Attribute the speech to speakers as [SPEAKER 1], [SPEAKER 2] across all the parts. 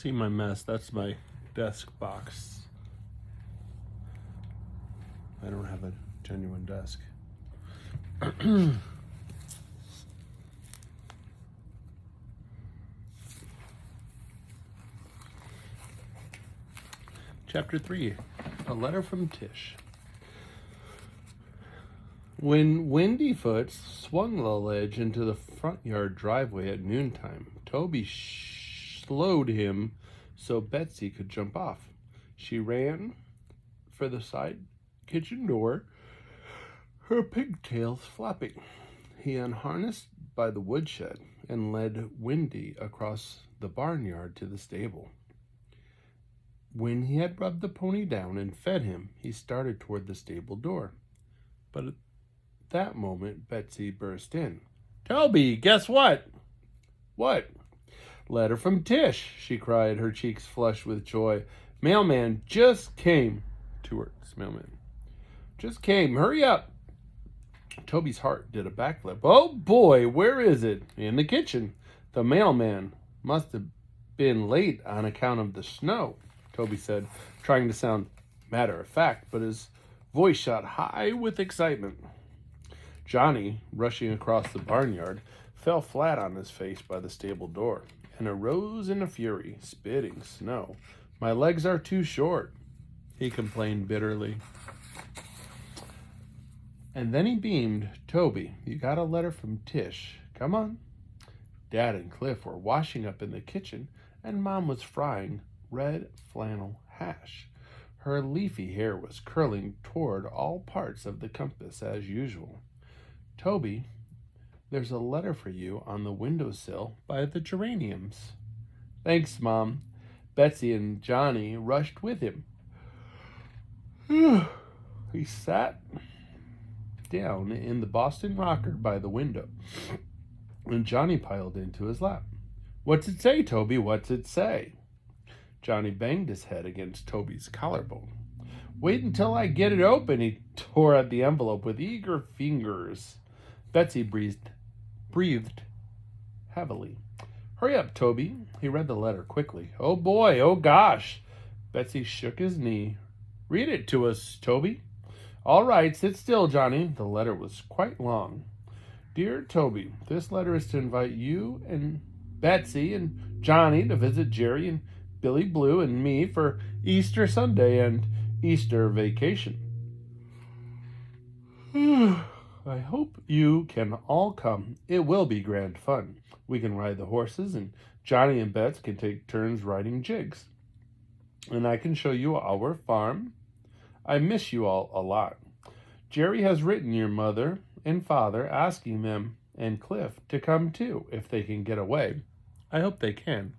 [SPEAKER 1] See my mess? That's my desk box. I don't have a genuine desk. Chapter 3, A Letter from Tish. When Windyfoot swung the ledge into the front yard driveway at noontime, Toby slowed him so Betsy could jump off. She ran for the side kitchen door, her pigtails flapping. He unharnessed by the woodshed and led Windy across the barnyard to the stable. When he had rubbed the pony down and fed him, he started toward the stable door. But at that moment, Betsy burst in. "Toby, guess what?" "What?" "Letter from Tish," she cried, her cheeks flushed with joy. "Mailman just came." 2 words, mailman. "Just came. Hurry up." Toby's heart did a backflip. "Oh boy, where is it?" "In the kitchen." "The mailman must have been late on account of the snow," Toby said, trying to sound matter of fact, but his voice shot high with excitement. Johnny, rushing across the barnyard, fell flat on his face by the stable door and arose in a fury, spitting snow. "My legs are too short," he complained bitterly. And then he beamed. "Toby, you got a letter from Tish. Come on." Dad and Cliff were washing up in the kitchen, and Mom was frying red flannel hash. Her leafy hair was curling toward all parts of the compass as usual. "Toby, there's a letter for you on the windowsill by the geraniums." "Thanks, Mom." Betsy and Johnny rushed with him. He sat down in the Boston rocker by the window, and Johnny piled into his lap. "What's it say, Toby? What's it say?" Johnny banged his head against Toby's collarbone. "Wait until I get it open." He tore at the envelope with eager fingers. Betsy breathed heavily. "Hurry up, Toby." He read the letter quickly. "Oh boy, oh gosh." Betsy shook his knee. "Read it to us, Toby." "All right, sit still, Johnny." The letter was quite long. "Dear Toby, this letter is to invite you and Betsy and Johnny to visit Jerry and Billy Blue and me for Easter Sunday and Easter vacation. I hope you can all come. It will be grand fun. We can ride the horses, and Johnny and Bets can take turns riding jigs. And I can show you our farm. I miss you all a lot. Jerry has written your mother and father asking them and Cliff to come too, if they can get away. I hope they can.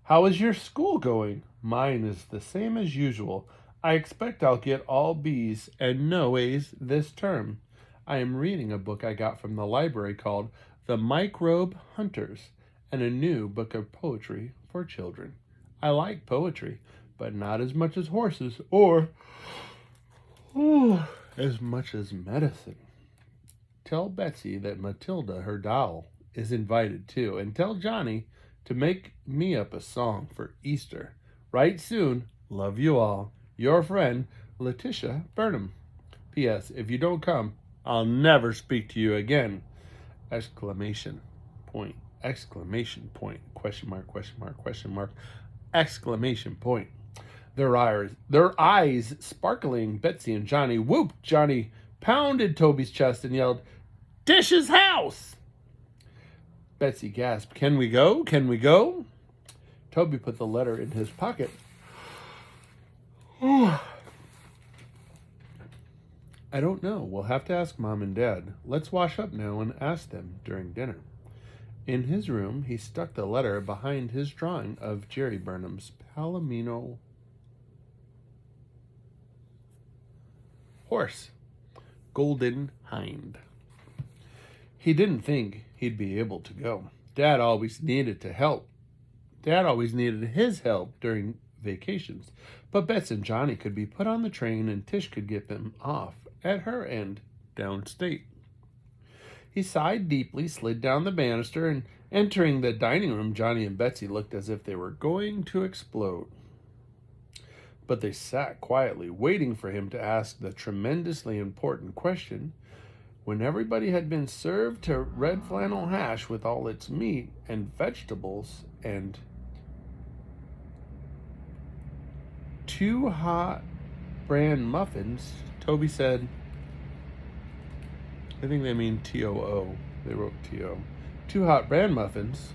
[SPEAKER 1] How is your school going? Mine is the same as usual. I expect I'll get all B's and no A's this term. I am reading a book I got from the library called The Microbe Hunters, and a new book of poetry for children. I like poetry, but not as much as horses or as much as medicine. Tell Betsy that Matilda, her doll, is invited too, and tell Johnny to make me up a song for Easter. Write soon. Love you all. Your friend, Letitia Burnham. P.S. If you don't come, I'll never speak to you again. Exclamation point. Exclamation point. Question mark, question mark, question mark. Exclamation point. Their eyes sparkling, Betsy and Johnny whooped. Johnny pounded Toby's chest and yelled, "Tish's house!" Betsy gasped, "Can we go? Can we go?" Toby put the letter in his pocket. I don't know. We'll have to ask Mom and Dad. Let's wash up now and ask them during dinner. In his room, he stuck the letter behind his drawing of Jerry Burnham's Palomino horse, Golden Hind. He didn't think he'd be able to go. Dad always needed his help during vacations, but Bets and Johnny could be put on the train and Tish could get them off at her end downstate. He sighed deeply, slid down the banister, and entering the dining room, Johnny and Betsy looked as if they were going to explode. But they sat quietly, waiting for him to ask the tremendously important question. When everybody had been served to red flannel hash with all its meat and vegetables and 2 hot bran muffins, Toby said, I think they mean T-O-O. They wrote T-O. 2 hot bran muffins.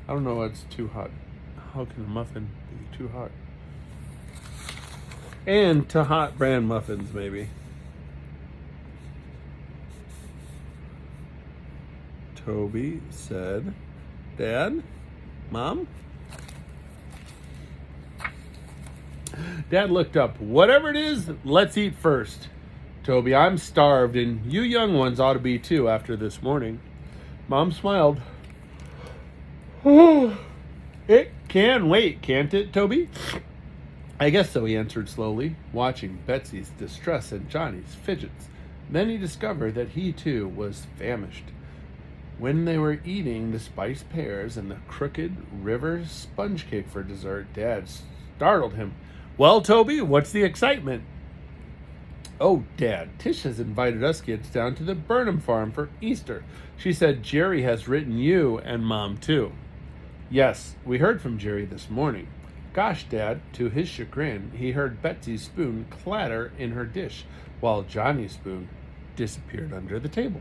[SPEAKER 1] I don't know what's too hot. How can a muffin be too hot? And 2 hot bran muffins, maybe. Toby said, Dad? Mom? Dad looked up. Whatever it is, let's eat first. Toby, I'm starved, and you young ones ought to be too after this morning. Mom smiled. Oh, it can wait, can't it, Toby? I guess so, he answered slowly, watching Betsy's distress and Johnny's fidgets. Then he discovered that he, too, was famished. When they were eating the spiced pears and the crooked river sponge cake for dessert, Dad startled him. Well, Toby, what's the excitement? Oh, Dad, Tish has invited us kids down to the Burnham farm for Easter. She said Jerry has written you and Mom, too. Yes, we heard from Jerry this morning. Gosh, Dad, to his chagrin, he heard Betsy's spoon clatter in her dish, while Johnny's spoon disappeared under the table.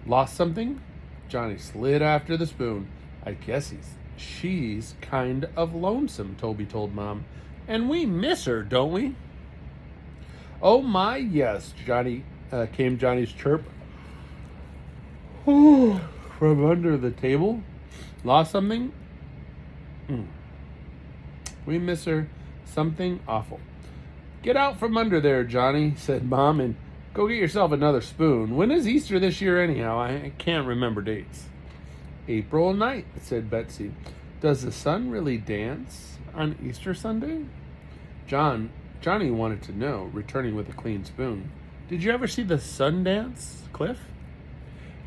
[SPEAKER 1] Lost something? Johnny slid after the spoon. I guess she's kind of lonesome, Toby told Mom. And we miss her, don't we? Oh my, yes, came Johnny's chirp. Oh, from under the table. Lost something? We miss her something awful. Get out from under there, Johnny, said Mom, and go get yourself another spoon. When is Easter this year anyhow? I can't remember dates. April 9th, said Betsy. Does the sun really dance on Easter Sunday? Johnny wanted to know, returning with a clean spoon. Did you ever see the sun dance, Cliff?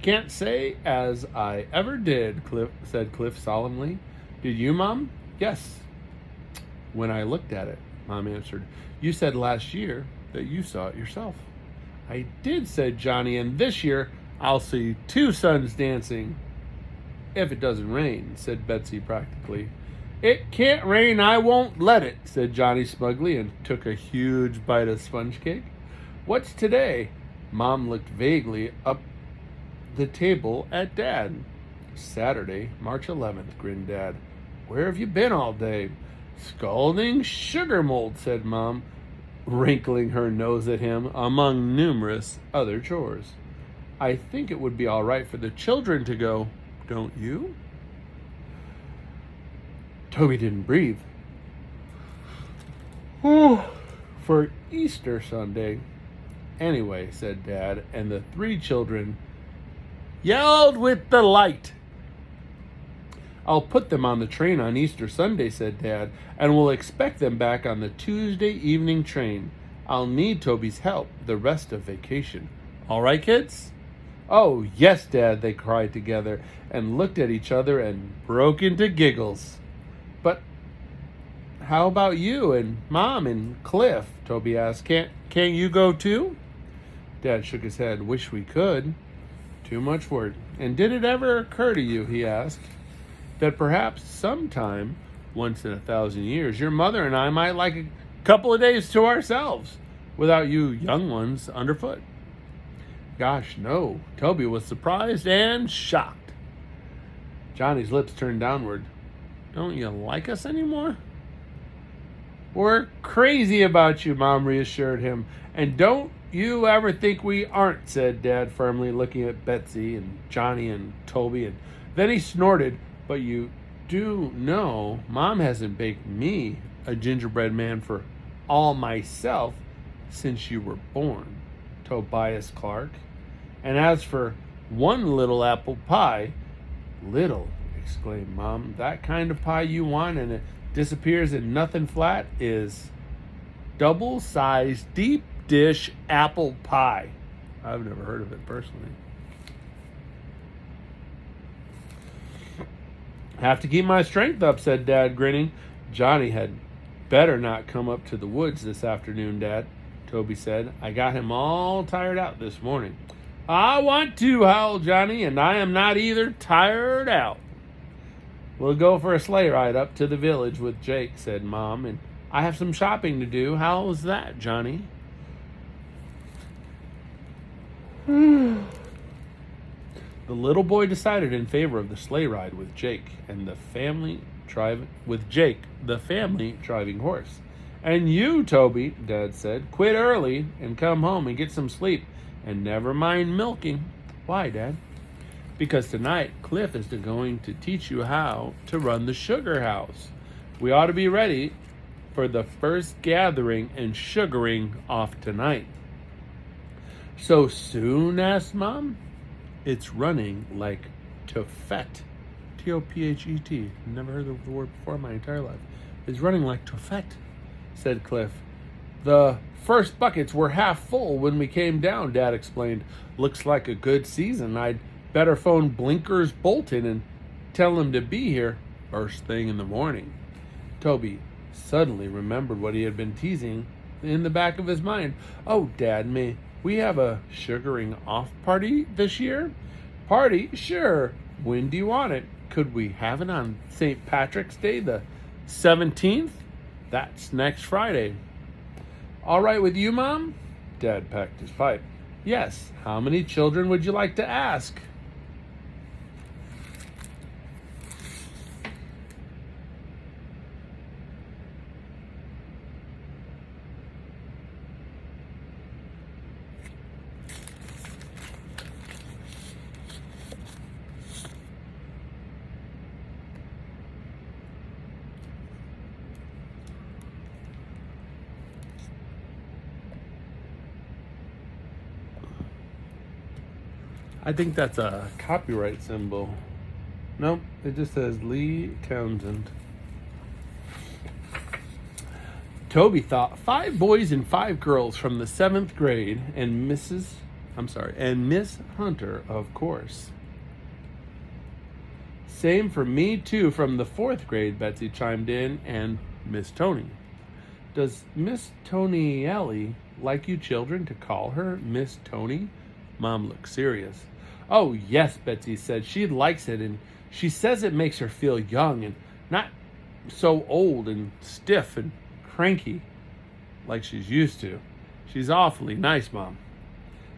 [SPEAKER 1] Can't say as I ever did, said Cliff solemnly. Did you, Mom? Yes. When I looked at it, Mom answered. You said last year that you saw it yourself. I did, said Johnny, and this year I'll see 2 suns dancing. If it doesn't rain, said Betsy practically. It can't rain, I won't let it, said Johnny smugly and took a huge bite of sponge cake. What's today? Mom looked vaguely up the table at Dad. Saturday, March 11th, grinned Dad. Where have you been all day? Scalding sugar mold, said Mom, wrinkling her nose at him, among numerous other chores. I think it would be all right for the children to go, don't you? Toby didn't breathe. For Easter Sunday. Anyway, said Dad, and the 3 children yelled with delight. I'll put them on the train on Easter Sunday, said Dad, and we'll expect them back on the Tuesday evening train. I'll need Toby's help the rest of vacation. All right, kids? Oh, yes, Dad, they cried together and looked at each other and broke into giggles. But how about you and Mom and Cliff? Toby asked. Can't you go too? Dad shook his head. Wish we could. Too much work. And did it ever occur to you, he asked, that perhaps sometime, once in 1,000 years, your mother and I might like a couple of days to ourselves without you young ones underfoot? Gosh, no. Toby was surprised and shocked. Johnny's lips turned downward. Don't you like us anymore? We're crazy about you, Mom reassured him. And don't you ever think we aren't, said Dad firmly, looking at Betsy and Johnny and Toby. And then he snorted, but you do know Mom hasn't baked me a gingerbread man for all myself since you were born, Tobias Clark. And as for one little apple pie, little, exclaimed Mom, that kind of pie you want and it disappears in nothing flat is double-sized deep dish apple pie. I've never heard of it personally. Have to keep my strength up, said Dad, grinning. Johnny had better not come up to the woods this afternoon, Dad, Toby said. I got him all tired out this morning. I want to, howled Johnny, and I am not either tired out. We'll go for a sleigh ride up to the village with Jake, said Mom, and I have some shopping to do. How's that, Johnny? The little boy decided in favor of the sleigh ride with Jake and the family driving horse. And you, Toby, Dad said, quit early and come home and get some sleep, and never mind milking. Why, Dad? Because tonight Cliff is going to teach you how to run the sugar house. We ought to be ready for the first gathering and sugaring off tonight. So soon, asked Mom. It's running like Tophet. T-O-P-H-E-T. Never heard of the word before in my entire life. It's running like Tophet, said Cliff. The first buckets were half full when we came down, Dad explained. Looks like a good season. I'd better phone Blinkers Bolton and tell him to be here first thing in the morning. Toby suddenly remembered what he had been teasing in the back of his mind. Oh, Dad, may we have a sugaring off party this year? Party? Sure. When do you want it? Could we have it on St. Patrick's Day, the 17th? That's next Friday. All right with you, Mom? Dad packed his pipe. Yes. How many children would you like to ask? I think that's a copyright symbol. Nope, it just says Lee Townsend. Toby thought 5 boys and 5 girls from the 7th grade and Miss Hunter, of course. Same for me too from the 4th grade, Betsy chimed in, and Miss Tony. Does Miss Tonielli like you children to call her Miss Tony? Mom looked serious. Oh, yes, Betsy said. She likes it, and she says it makes her feel young and not so old and stiff and cranky like she's used to. She's awfully nice, Mom.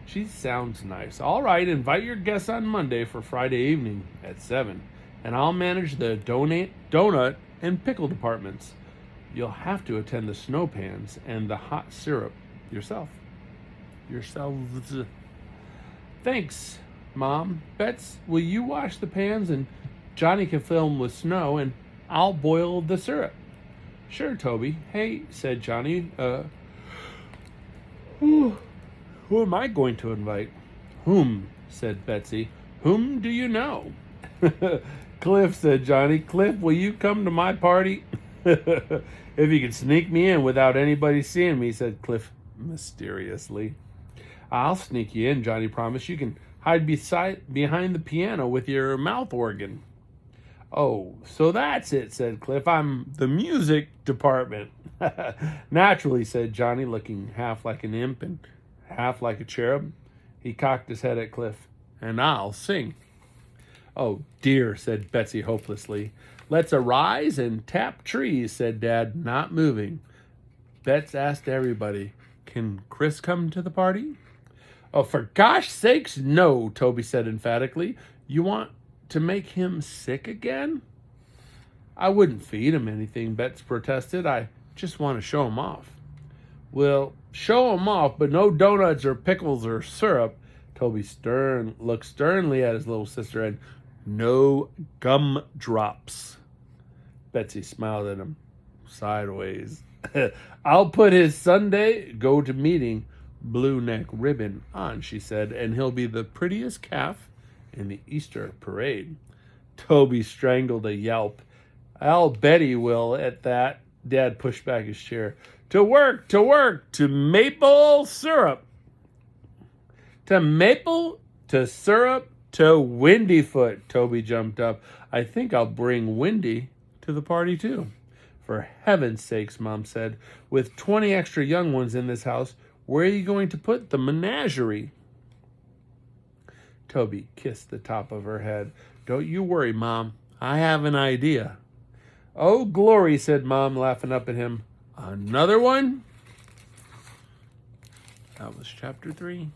[SPEAKER 1] She sounds nice. All right, invite your guests on Monday for Friday evening at 7, and I'll manage the donut and pickle departments. You'll have to attend the snow pans and the hot syrup yourselves. Thanks, Mom. Bets, will you wash the pans and Johnny can fill them with snow and I'll boil the syrup? Sure, Toby. Hey, said Johnny, who am I going to invite? Whom, said Betsy. Whom do you know? Cliff, said Johnny. Cliff, will you come to my party? If you can sneak me in without anybody seeing me, said Cliff mysteriously. I'll sneak you in, Johnny promised. You can hide behind the piano with your mouth organ. Oh, so that's it, said Cliff. I'm the music department. Naturally, said Johnny, looking half like an imp and half like a cherub. He cocked his head at Cliff. And I'll sing. Oh, dear, said Betsy hopelessly. Let's arise and tap trees, said Dad, not moving. Bets asked everybody, can Chris come to the party? Oh, for gosh sakes, no, Toby said emphatically. You want to make him sick again? I wouldn't feed him anything, Bets protested. I just want to show him off. Well, show him off, but no donuts or pickles or syrup. Toby looked sternly at his little sister, and no gumdrops. Betsy smiled at him sideways. I'll put his Sunday go-to-meeting blue neck ribbon on, she said, and he'll be the prettiest calf in the Easter parade. Toby strangled a yelp. I'll bet he will at that. Dad pushed back his chair. To work, to maple syrup. To maple, to syrup, To Windyfoot, Toby jumped up. I think I'll bring Windy to the party too. For heaven's sakes, Mom said, with 20 extra young ones in this house, where are you going to put the menagerie? Toby kissed the top of her head. Don't you worry, Mom. I have an idea. Oh, glory, said Mom, laughing up at him. Another one? That was chapter 3.